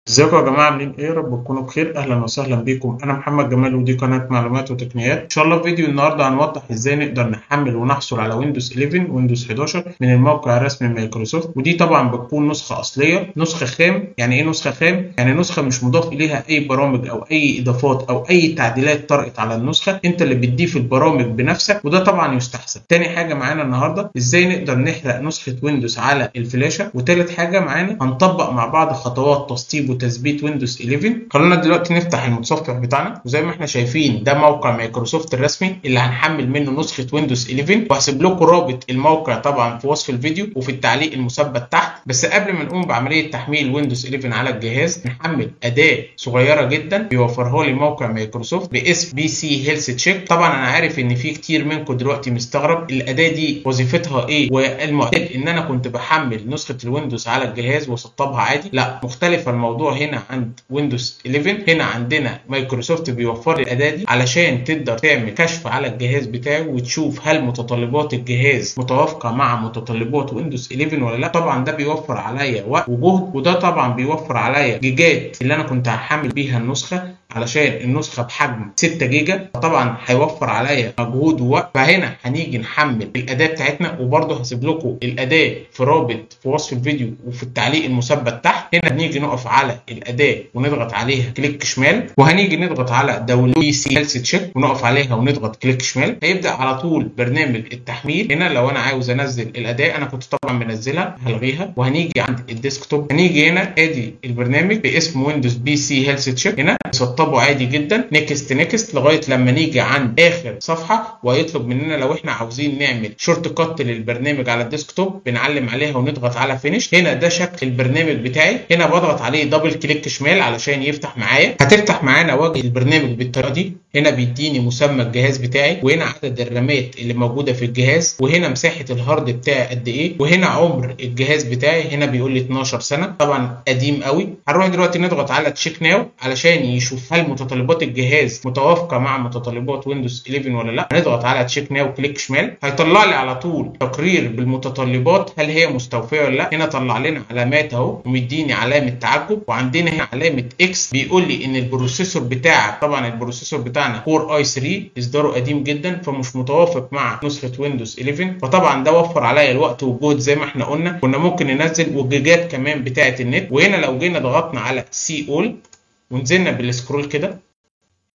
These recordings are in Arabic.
ازيكم يا جماعه؟ عاملين ايه؟ رب تكونوا بخير. اهلا وسهلا بيكم. انا محمد جمال ودي قناه معلومات وتقنيات. ان شاء الله في فيديو النهارده هنوضح ازاي نقدر نحمل ونحصل على ويندوز 11 ويندوز 11 من الموقع الرسمي مايكروسوفت. ودي طبعا بتكون نسخه اصليه، نسخه خام. يعني ايه نسخه خام؟ يعني نسخه مش مضاف اليها اي برامج او اي اضافات او اي تعديلات طرأت على النسخه، انت اللي بتضيف البرامج بنفسك، وده طبعا يستحسن. تاني حاجه معانا النهارده ازاي نقدر نحرق نسخه ويندوز على الفلاشه. وتالت حاجه معانا هنطبق مع بعض خطوات تسطيب وتثبيت ويندوز 11. خلونا دلوقتي نفتح المتصفح بتاعنا، وزي ما احنا شايفين ده موقع مايكروسوفت الرسمي اللي هنحمل منه نسخه ويندوز 11. وهسيب لكم رابط الموقع طبعا في وصف الفيديو وفي التعليق المثبت تحت. بس قبل ما نقوم بعمليه تحميل ويندوز 11 على الجهاز نحمل اداه صغيره جدا بيوفرها لي موقع مايكروسوفت باسم بي سي هيلث تشيك. طبعا انا عارف ان في كتير منكم دلوقتي مستغرب الاداه دي وظيفتها ايه، والمعتاد ان انا كنت بحمل نسخه الويندوز على الجهاز واسطبها عادي. لا، مختلف الموضوع هنا عند ويندوز 11. هنا عندنا مايكروسوفت بيوفر لي الاداه دي علشان تقدر تعمل كشف على الجهاز بتاعه وتشوف هل متطلبات الجهاز متوافقه مع متطلبات ويندوز 11 ولا لا. طبعا ده بيوفر عليا وقت وجهد، وده طبعا بيوفر عليا جيجات اللي انا كنت هحمل بيها النسخه، علشان النسخه بحجم 6 جيجا. طبعا هيوفر عليا مجهود ووقت. فهنا هنيجي نحمل الاداه بتاعتنا، وبرده هسيب لكم الاداه في رابط في وصف الفيديو وفي التعليق المثبت تحت. هنا بنيجي نقف على الاداه ونضغط عليها كليك شمال، وهنيجي نضغط على داونلود بي سي هيلث تشيك ونقف عليها ونضغط كليك شمال. هيبدا على طول برنامج التحميل. هنا لو انا عاوز انزل الاداه، انا كنت طبعا منزلها هلغيها، وهنيجي عند الديسكتوب. هنيجي هنا ادي البرنامج باسم ويندوز بي سي هيلث تشيك. هنا نسطبه عادي جدا، نيكست نيكست لغايه لما نيجي عند اخر صفحه، وهيطلب مننا لو احنا عاوزين نعمل شورت كات للبرنامج على الديسكتوب بنعلم عليها ونضغط على فينيش. هنا ده شكل البرنامج بتاعي. هنا بضغط عليه دبل كليك شمال علشان يفتح معايا. هتفتح معانا واجهه البرنامج بالطريقه دي. هنا بيديني مسمى الجهاز بتاعي، وهنا عدد الرامات اللي موجوده في الجهاز، وهنا مساحه الهارد بتاعي قد ايه، وهنا عمر الجهاز بتاعي. هنا بيقول لي 12 سنه، طبعا قديم قوي. هنروح دلوقتي نضغط على تشيك ناو علشان يشوف هل متطلبات الجهاز متوافقه مع متطلبات ويندوز 11 ولا لا. هنضغط على تشيك ناو كليك شمال، هيطلع لي على طول تقرير بالمتطلبات هل هي مستوفيه ولا لا. هنا طلع لنا علامات اهو ومديني علامه تعجب، وعندنا هنا علامه اكس بيقول لي ان البروسيسور بتاعك، طبعا البروسيسور بتاعنا كور اي 3 اصداره قديم جدا فمش متوافق مع نسخه ويندوز 11. فطبعا ده وفر عليا الوقت والجهد. زي ما احنا قلنا كنا ممكن ننزل والجيجات كمان بتاعه النت. وهنا لو جينا ضغطنا على سي اول ونزلنا بالسكرول كده،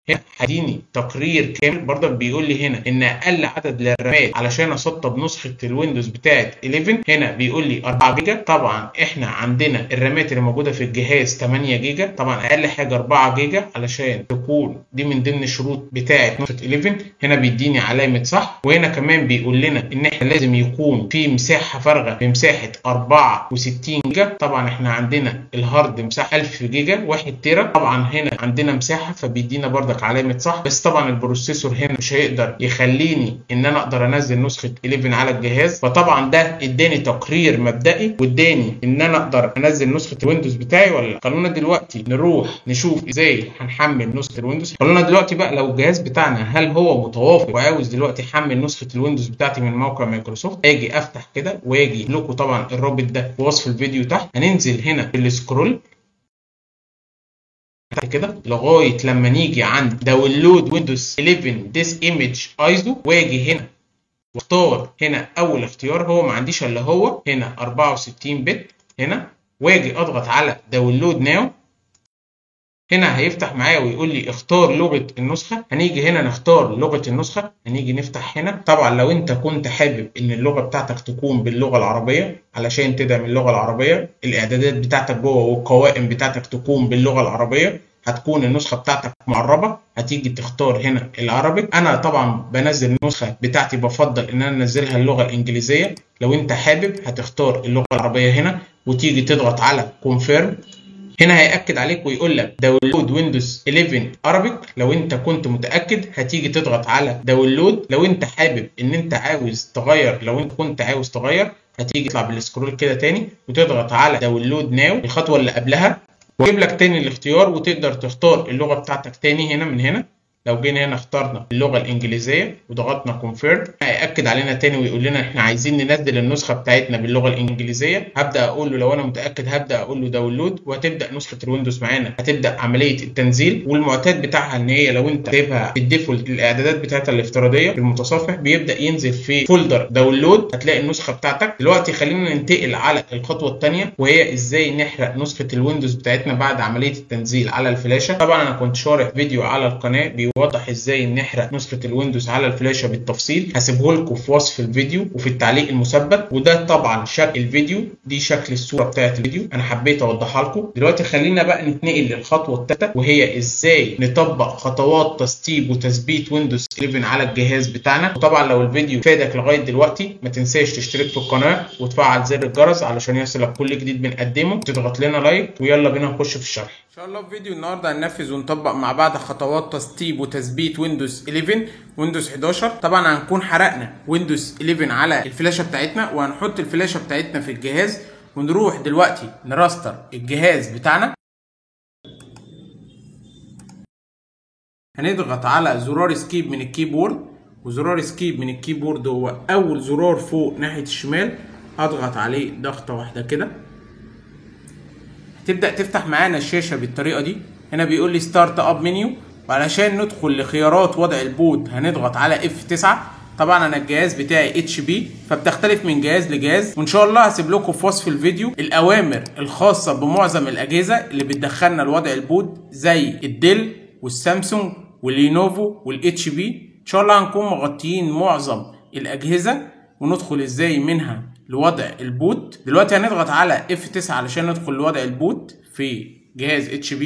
هنا هيديني تقرير كامل. برضه بيقول لي هنا ان اقل عدد للرامات علشان اسطب نسخه الويندوز بتاعه 11 هنا بيقول لي 4 جيجا. طبعا احنا عندنا الرامات اللي موجوده في الجهاز 8 جيجا. طبعا اقل حاجه 4 جيجا علشان تكون دي من ضمن الشروط بتاعه نسخه 11. هنا بيديني علامه صح. وهنا كمان بيقول لنا ان احنا لازم يكون في مساحه فارغه بمساحه 64 جيجا. طبعا احنا عندنا الهارد مساحه 1000 جيجا 1 تيرا. طبعا هنا عندنا مساحه فبيدينا برضك علامه صح. بس طبعا البروسيسور هنا مش هيقدر يخليني ان انا اقدر انزل نسخه 11 على الجهاز. فطبعا ده اداني تقرير مبدئي واداني ان انا اقدر انزل نسخه الويندوز بتاعي ولا لا. خلونا دلوقتي نروح نشوف ازاي هنحمل نسخه الويندوز. خلونا دلوقتي بقى لو الجهاز بتاعنا هل هو متوافق وعاوز دلوقتي احمل نسخه الويندوز بتاعتي من موقع مايكروسوفت، اجي افتح كده واجي لكم طبعا الرابط ده في وصف الفيديو تحت. هننزل هنا في السكرول كده لغايه لما نيجي عند داونلود ويندوز 11 ديس ايمج ايزو، واجي هنا واختار هنا اول اختيار. هو ما عنديش الا هو هنا 64 بت. هنا واجي اضغط على داونلود ناو. هنا هيفتح معايا ويقول لي اختار لغه النسخه. هنيجي هنا نختار لغه النسخه. هنيجي نفتح هنا. طبعا لو انت كنت حابب ان اللغه بتاعتك تكون باللغه العربيه علشان تدعم اللغه العربيه، الاعدادات بتاعتك جوه والقوائم بتاعتك تكون باللغه العربيه، هتكون النسخه بتاعتك معربه. هتيجي تختار هنا العربي. انا طبعا بنزل النسخه بتاعتي بفضل ان انا انزلها اللغه الانجليزيه. لو انت حابب هتختار اللغه العربيه هنا وتيجي تضغط على كونفيرم. هنا هيأكد عليك ويقول لك داونلود ويندوز 11 Arabic. لو انت كنت متأكد هتيجي تضغط على داونلود. لو انت حابب ان انت عاوز تغير، لو انت كنت عاوز تغير هتيجي تطلع بالسكرول كده تاني وتضغط على داونلود ناو الخطوة اللي قبلها، ويجيب لك تاني الاختيار وتقدر تختار اللغة بتاعتك تاني هنا من هنا. لو جينا هنا اخترنا اللغة الإنجليزية وضغطنا كونفيرم هيأكد علينا تاني ويقول لنا احنا عايزين ننزل النسخة بتاعتنا باللغة الإنجليزية. هبدأ أقول له لو أنا متأكد هبدأ أقول له داونلود، وهتبدأ نسخة الويندوز معانا هتبدأ عملية التنزيل. والمعتاد بتاعها إن هي لو أنت سايبها في الديفولت الإعدادات بتاعتها الافتراضية في المتصفح بيبدأ ينزل في فولدر داونلود هتلاقي النسخة بتاعتك. دلوقتي خلينا ننتقل على الخطوة الثانية وهي إزاي نحرق نسخة الويندوز بتاعتنا بعد عملية التنزيل على الفلاشة. طبعا أنا كنت شارح فيديو على القناة بيوضح ازاي نحرق نسخة الويندوز على الفلاشة بالتفصيل، هسيبه لكم في وصف الفيديو وفي التعليق المثبت. وده طبعا شكل الفيديو، دي شكل الصورة بتاعت الفيديو، انا حبيت اوضحها لكم. دلوقتي خلينا بقى نتنقل للخطوة الثالثة وهي ازاي نطبق خطوات تسطيب وتثبيت ويندوز 11 على الجهاز بتاعنا. وطبعا لو الفيديو فادك لغاية دلوقتي ما تنساش تشترك في القناة وتفعل زر الجرس علشان يصلك كل جديد بنقدمه، تضغط لنا لايك، ويلا بينا نخش في الشرح. ان شاء الله في فيديو النهارده هننفذ ونطبق مع بعض خطوات تسطيب وتثبيت ويندوز 11 ويندوز 11. طبعا هنكون حرقنا ويندوز 11 على الفلاشه بتاعتنا وهنحط الفلاشه بتاعتنا في الجهاز، ونروح دلوقتي نراستر الجهاز بتاعنا. هنضغط على زرار اسكيب من الكيبورد، وزرار اسكيب من الكيبورد هو اول زرار فوق ناحيه الشمال، هضغط عليه ضغطه واحده كده تبدأ تفتح معانا الشاشة بالطريقة دي. هنا بيقول لي ستارت اب منيو، وعلشان ندخل لخيارات وضع البوت هنضغط على F9. طبعا انا الجهاز بتاعي HP فبتختلف من جهاز لجهاز، وان شاء الله هسيب لكم في وصف الفيديو الاوامر الخاصة بمعظم الاجهزة اللي بتدخلنا لوضع البوت زي الديل والسامسونج واللينوفو والHP. ان شاء الله هنكون مغطيين معظم الاجهزة وندخل ازاي منها لوضع البوت. دلوقتي هنضغط على F9 علشان ندخل لوضع البوت في جهاز HP.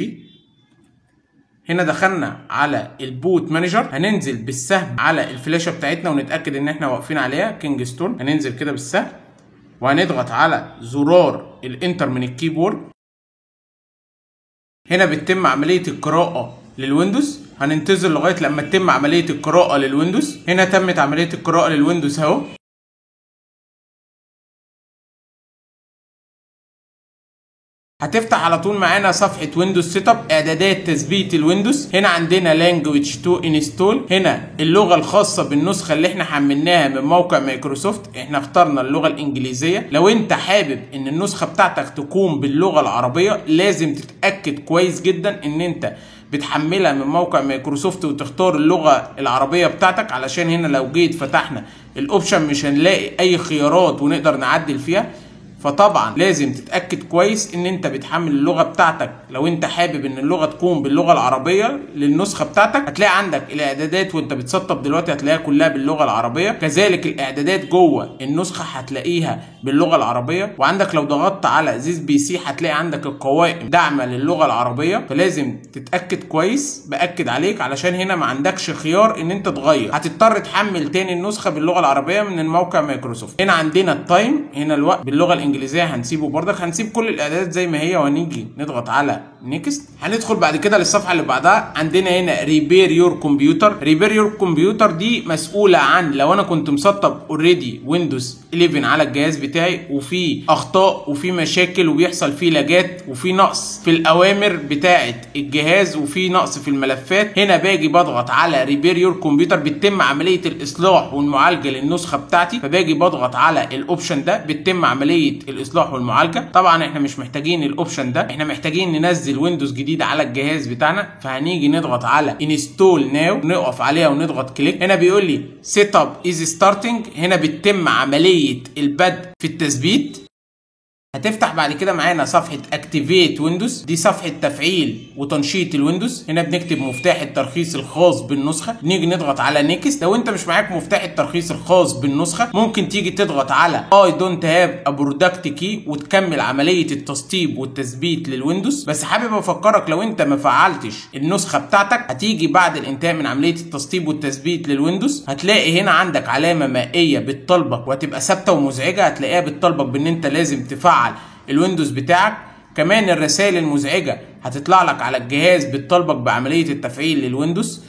هنا دخلنا على البوت مانجر، هننزل بالسهم على الفلاشة بتاعتنا ونتأكد ان احنا واقفين عليها كينجستون. هننزل كده بالسهم وهنضغط على زرار الانتر من الكيبورد. هنا بتتم عملية القراءة للويندوز، هننتظر لغاية لما تتم عملية القراءة للويندوز. هنا تمت عملية القراءة للويندوز اهو. هتفتح على طول معانا صفحة ويندوز سيت اب، اعدادات تثبيت الويندوز. هنا عندنا لانجويج تو انستول، هنا اللغة الخاصة بالنسخة اللي احنا حملناها من موقع مايكروسوفت، احنا اخترنا اللغة الانجليزية. لو انت حابب ان النسخة بتاعتك تكون باللغة العربية لازم تتأكد كويس جدا ان انت بتحملها من موقع مايكروسوفت وتختار اللغة العربية بتاعتك، علشان هنا لو جيت فتحنا الاوبشن مش هنلاقي اي خيارات ونقدر نعدل فيها. فطبعا لازم تتأكد كويس ان انت بتحمل اللغة بتاعتك. لو انت حابب ان اللغة تكون باللغة العربية للنسخة بتاعتك هتلاقي عندك الاعدادات وانت بتسطب دلوقتي هتلاقيها كلها باللغة العربية، كذلك الاعدادات جوه النسخة هتلاقيها باللغة العربية. وعندك لو ضغطت على زيز بي سي هتلاقي عندك القوائم داعمة للغة العربية، فلازم تتأكد كويس. بأكد عليك علشان هنا ما عندكش خيار ان انت تغير، هتضطر تحمل تاني النسخة باللغة العربية من الموقع مايكروسوفت. هنا عندنا التايم، هنا الوقت باللغة الانجليزية هنسيبه برضك، هنسيب كل الاعدادات زي ما هي وهنيجي نضغط على نيكست. هندخل بعد كده للصفحه اللي بعدها. عندنا هنا ريبير يور كمبيوتر. ريبير يور كمبيوتر دي مسؤوله عن لو انا كنت مسطب اوريدي ويندوز 11 على الجهاز بتاعي وفي اخطاء وفي مشاكل وبيحصل فيه لاجات وفي نقص في الاوامر بتاعه الجهاز وفي نقص في الملفات، هنا باجي بضغط على ريبير يور كمبيوتر، بتتم عمليه الاصلاح والمعالجه للنسخه بتاعتي. فباجي بضغط على الاوبشن ده، بتتم عمليه الاصلاح والمعالجه. طبعا احنا مش محتاجين الاوبشن ده، احنا محتاجين ننزل ويندوز جديد على الجهاز بتاعنا. فهنيجي نضغط على انستول ناو، نقف عليها ونضغط كليك. هنا بيقول لي سيت اب از ستارتنج، هنا بتتم عمليه البدء في التثبيت. هتفتح بعد كده معانا صفحة اكتيفيت ويندوز، دي صفحة تفعيل وتنشيط الويندوز. هنا بنكتب مفتاح الترخيص الخاص بالنسخة، نيجي نضغط على نيكست. لو انت مش معاك مفتاح الترخيص الخاص بالنسخة ممكن تيجي تضغط على اي دونت هاف ا برودكت كي وتكمل عملية التسطيب والتثبيت للويندوز. بس حابب افكرك لو انت ما فعلتش النسخة بتاعتك هتيجي بعد الانتهاء من عملية التسطيب والتثبيت للويندوز هتلاقي هنا عندك علامة مائية بتطلبك وهتبقى ثابتة ومزعجة، هتلاقيها بتطلبك بان انت لازم تفعل الويندوز بتاعك. كمان الرسائل المزعجة هتطلع لك على الجهاز بتطلبك بعملية التفعيل للويندوز.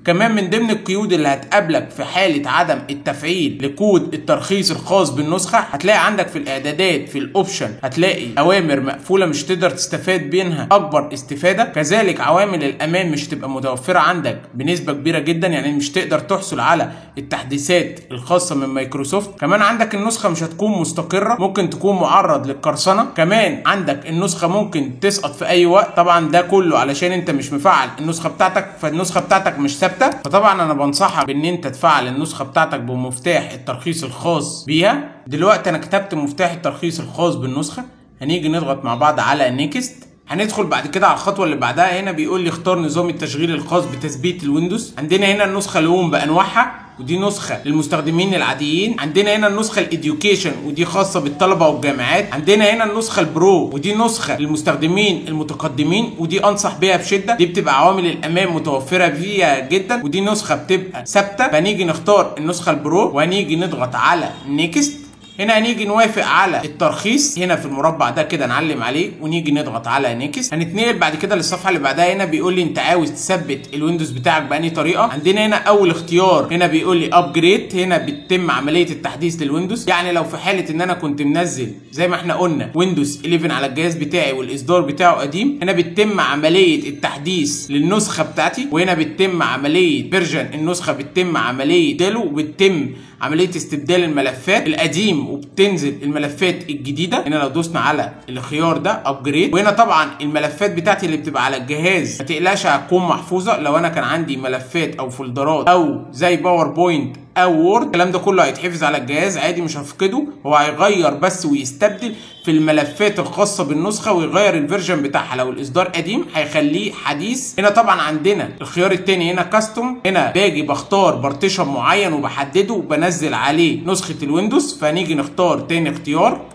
كمان من ضمن القيود اللي هتقابلك في حالة عدم التفعيل لكود الترخيص الخاص بالنسخة، هتلاقي عندك في الاعدادات في الاوبشن هتلاقي اوامر مقفولة مش تقدر تستفاد منها اكبر استفادة. كذلك عوامل الامان مش هتبقى متوفرة عندك بنسبة كبيرة جدا، يعني مش تقدر تحصل على التحديثات الخاصة من مايكروسوفت. كمان عندك النسخة مش هتكون مستقرة، ممكن تكون معرض للقرصنة. كمان عندك النسخة ممكن تسقط في اي وقت، طبعا ده كله علشان انت مش مفعل النسخة بتاعتك، فالنسخة بتاعتك مش ثابتة. فطبعا انا بنصحك بان انت تفعل النسخة بتاعتك بمفتاح الترخيص الخاص بيها. دلوقتي انا كتبت مفتاح الترخيص الخاص بالنسخة، هنيجي نضغط مع بعض على نيكست. هندخل بعد كده على الخطوه اللي بعدها. هنا بيقول لي اختار نظام التشغيل الخاص بتثبيت الويندوز. عندنا هنا النسخه الهوم بانواعها، ودي نسخه للمستخدمين العاديين. عندنا هنا النسخه الاديوكيشن، ودي خاصه بالطلبه والجامعات. عندنا هنا النسخه البرو، ودي نسخه للمستخدمين المتقدمين، ودي انصح بيها بشده، دي بتبقى عوامل الامان متوفره فيها جدا، ودي نسخه بتبقى ثابته. فنيجي نختار النسخه البرو وهنيجي نضغط على نيكست. هنا هنيجي نوافق على الترخيص، هنا في المربع ده كده نعلم عليه ونيجي نضغط على نيكست. هنتنقل بعد كده للصفحه اللي بعدها. هنا بيقول لي انت عاوز تثبت الويندوز بتاعك بأني طريقه. عندنا هنا اول اختيار هنا بيقول لي ابجريد، هنا بتتم عمليه التحديث للويندوز. يعني لو في حاله ان انا كنت منزل زي ما احنا قلنا ويندوز 11 على الجهاز بتاعي والاصدار بتاعه قديم، هنا بتتم عمليه التحديث للنسخه بتاعتي، وهنا بتتم عمليه فيرجن النسخه، بتتم عمليه ديلو، وبتتم عمليه استبدال الملفات القديم وبتنزل الملفات الجديده. هنا لو دوسنا على الخيار ده ابجريد، وهنا طبعا الملفات بتاعتي اللي بتبقى على الجهاز ما تقلقش هتكون محفوظه. لو انا كان عندي ملفات او فولدرات او زي باوربوينت او وورد، الكلام ده كله هيتحفظ على الجهاز عادي مش هفقده، هو هيغير بس ويستبدل في الملفات الخاصه بالنسخه ويغير الفيرجن بتاعها. لو الاصدار قديم هيخليه حديث. هنا طبعا عندنا الخيار الثاني هنا كاستوم، هنا باجي بختار بارتيشن معين وبحدده وبنزل عليه نسخه الويندوز. فنيجي نختار تاني اختيار.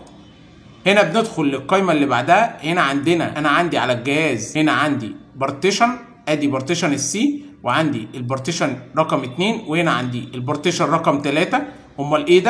هنا بندخل للقائمه اللي بعدها. هنا عندنا انا عندي على الجهاز هنا عندي بارتيشن، ادي بارتيشن السي، وعندي البارتيشن رقم 2، وهنا عندي البارتيشن رقم 3. امال ايه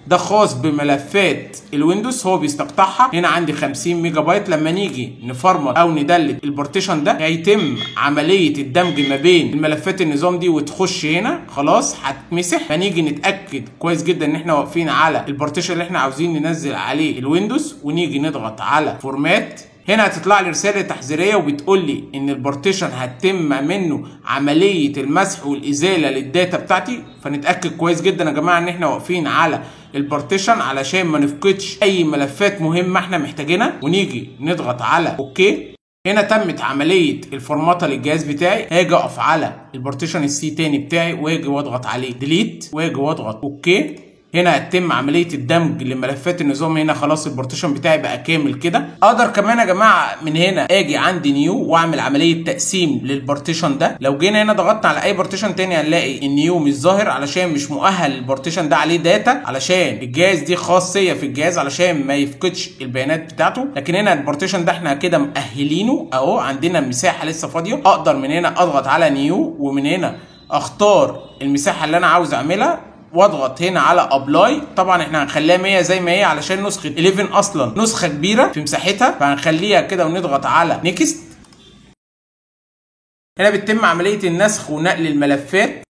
ده خاص بملفات الويندوز هو بيستقطعها. هنا عندي 50 ميجا بايت. لما نيجي نفرمت او ندلت البارتيشن ده هيتم عمليه الدمج ما بين الملفات النظام دي وتخش هنا خلاص هتمسح. فنيجي نتاكد كويس جدا ان احنا واقفين على البارتيشن اللي احنا عاوزين ننزل عليه الويندوز، ونيجي نضغط على فورمات. هنا هتطلع لي رساله تحذيريه وبتقول لي ان البارتيشن هتتم منه عمليه المسح والازاله للداتا بتاعتي. فنتاكد كويس جدا يا جماعه ان احنا واقفين على البارتيشن علشان ما نفقدش اي ملفات مهمه احنا محتاجينها، ونيجي نضغط على اوكي. هنا تمت عمليه الفورماته للجهاز بتاعي. هاجي اقف على البارتيشن السي تاني بتاعي واجي واضغط عليه ديليت واجي واضغط اوكي. هنا هتتم عمليه الدمج لملفات النظام. هنا خلاص البارتيشن بتاعي بقى كامل كده. اقدر كمان يا جماعه من هنا اجي عندي نيو واعمل عمليه تقسيم للبارتيشن ده. لو جينا هنا ضغطنا على اي بارتيشن تاني هنلاقي النيو مش ظاهر علشان مش مؤهل البارتيشن ده عليه داتا، علشان الجهاز دي خاصيه في الجهاز علشان ما يفقدش البيانات بتاعته. لكن هنا البارتيشن ده احنا كده مؤهلينه اهو، عندنا مساحه لسه فاضيه. اقدر من هنا اضغط على نيو ومن هنا اختار المساحه اللي انا عاوز اعملها واضغط هنا على ابلاي. طبعا احنا هنخليها 100 زي ما هي علشان نسخه 11 اصلا نسخه كبيره في مساحتها، فهنخليها كده ونضغط على نيكست. هنا بتتم عمليه النسخ ونقل الملفات.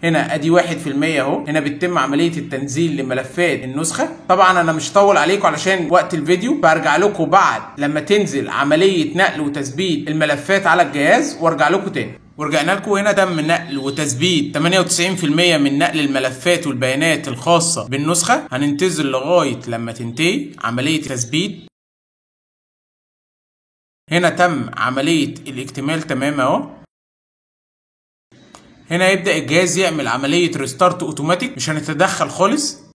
هنا ادي 1% اهو. هنا بتتم عمليه التنزيل لملفات النسخه. طبعا انا مش هطول عليكم علشان وقت الفيديو، برجع لكم بعد لما تنزل عمليه نقل وتثبيت الملفات على الجهاز وارجع لكم تاني. ورجعنا لكم. هنا تم نقل وتثبيت 98% من نقل الملفات والبيانات الخاصه بالنسخه. هننتظر لغايه لما تنتهي عمليه تثبيت. هنا تم عمليه الاكتمال تمام اهو. هنا يبدأ الجهاز يعمل عملية ريستارت اوتوماتيك، مش هنتدخل خالص.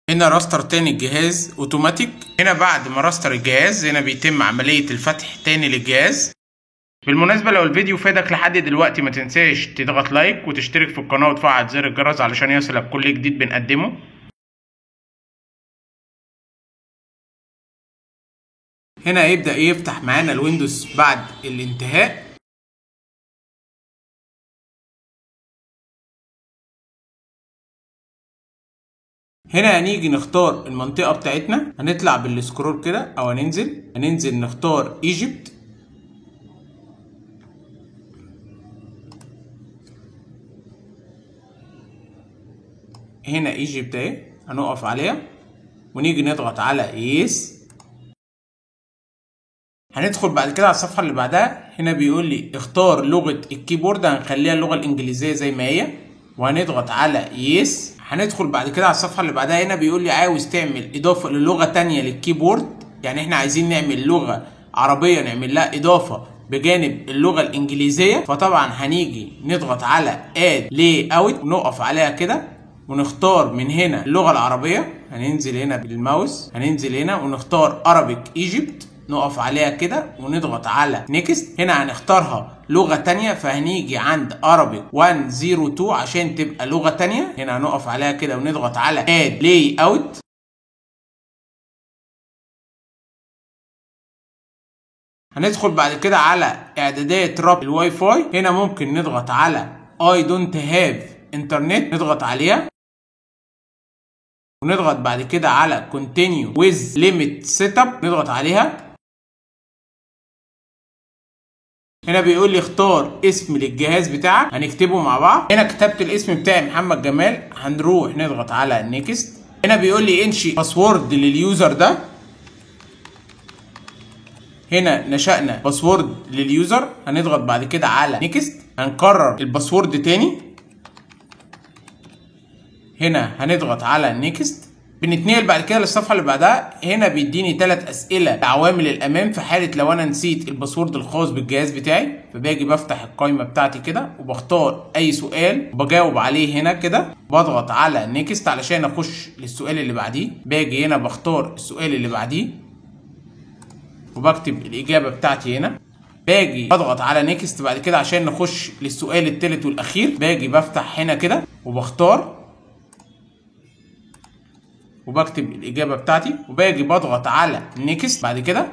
هنا راستر تاني الجهاز اوتوماتيك. هنا بعد ما راستر الجهاز هنا بيتم عملية الفتح تاني للجهاز. بالمناسبة لو الفيديو فادك لحد دلوقتي ما تنساش تضغط لايك وتشترك في القناة وتفعل زر الجرس علشان يصلك كل جديد بنقدمه. هنا هيبدأ يفتح معانا الويندوز بعد الانتهاء. هنا هنيجي نختار المنطقة بتاعتنا، هنطلع بالسكرول كده او هننزل نختار ايجيبت. هنا ايجيبت اهي، هنقف عليها ونيجي نضغط على يس. هندخل بعد كده على الصفحة اللي بعدها. هنا بيقول لي اختار لغة الكيبورد، هنخليها اللغة الانجليزية زي ما هي وهنضغط على يس. هندخل بعد كده على الصفحة اللي بعدها. هنا بيقول لي عاوز تعمل اضافة للغة تانية للكيبورد، يعني احنا عايزين نعمل لغة عربية نعمل لها اضافة بجانب اللغة الانجليزية. فطبعا هنيجي نضغط على اد لاي اوت ونقف عليها كده ونختار من هنا اللغة العربية. هننزل هنا بالماوس، هننزل هنا ونختار Arabic Egypt، نقف عليها كده ونضغط على نيكست. هنا هنختارها لغة تانية فهنيجي عند Arabic 102 عشان تبقى لغة تانية. هنا هنقف عليها كده ونضغط على Add Layout. هندخل بعد كده على اعدادات ربط الواي فاي. هنا ممكن نضغط على I don't have internet، نضغط عليها ونضغط بعد كده على Continue with Limit Setup، نضغط عليها. هنا بيقول لي اختار اسم للجهاز بتاعك، هنكتبه مع بعض. هنا كتبت الاسم بتاعي محمد جمال، هنروح نضغط على نيكست. هنا بيقول لي انشئ باسورد لليوزر ده. هنا نشأنا باسورد لليوزر، هنضغط بعد كده على نيكست. هنكرر الباسورد تاني. هنا هنضغط على نيكست. بنتنقل بعد كده للصفحه اللي بعدها. هنا بيديني 3 اسئله لعوامل الامان في حاله لو انا نسيت الباسورد الخاص بالجهاز بتاعي. فباجي بفتح القائمه بتاعتي كده وبختار اي سؤال وبجاوب عليه هنا كده، بضغط على نيكست علشان اخش للسؤال اللي بعديه. باجي هنا بختار السؤال اللي بعديه وبكتب الاجابه بتاعتي هنا. باجي بضغط على نيكست بعد كده عشان نخش للسؤال الثالث والاخير. باجي بفتح هنا كده وبختار وبكتب الاجابه بتاعتي وباجي بضغط على نيكست. بعد كده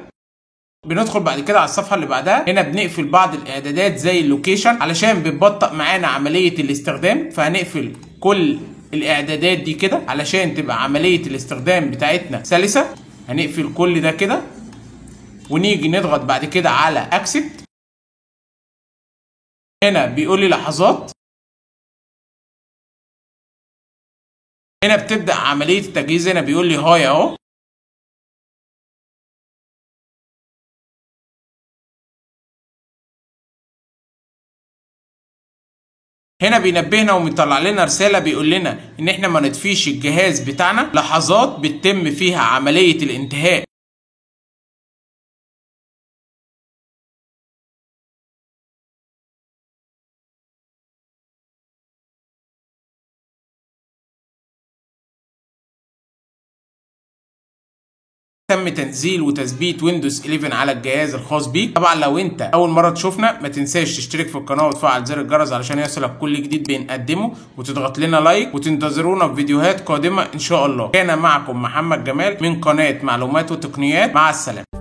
بندخل بعد كده على الصفحه اللي بعدها. هنا بنقفل بعض الاعدادات زي اللوكيشن علشان بتبطئ معانا عمليه الاستخدام، فهنقفل كل الاعدادات دي كده علشان تبقى عمليه الاستخدام بتاعتنا سلسه. هنقفل كل ده كده ونيجي نضغط بعد كده على اكسبت. هنا بيقول لي لحظات. هنا بتبدأ عملية التجهيز. هنا بيقول لي هاي اهو. هنا بينبهنا ومطلع لنا رسالة بيقول لنا ان احنا ما نطفيش الجهاز بتاعنا. لحظات بتتم فيها عملية الانتهاء. تم تنزيل وتثبيت ويندوز 11 على الجهاز الخاص بيك. طبعا لو انت اول مره تشوفنا ما تنساش تشترك في القناه وتفعل زر الجرس علشان يصلك كل جديد بنقدمه، وتضغط لنا لايك وتنتظرونا في فيديوهات قادمه ان شاء الله. كان معكم محمد جمال من قناه معلومات وتقنيات. مع السلامه.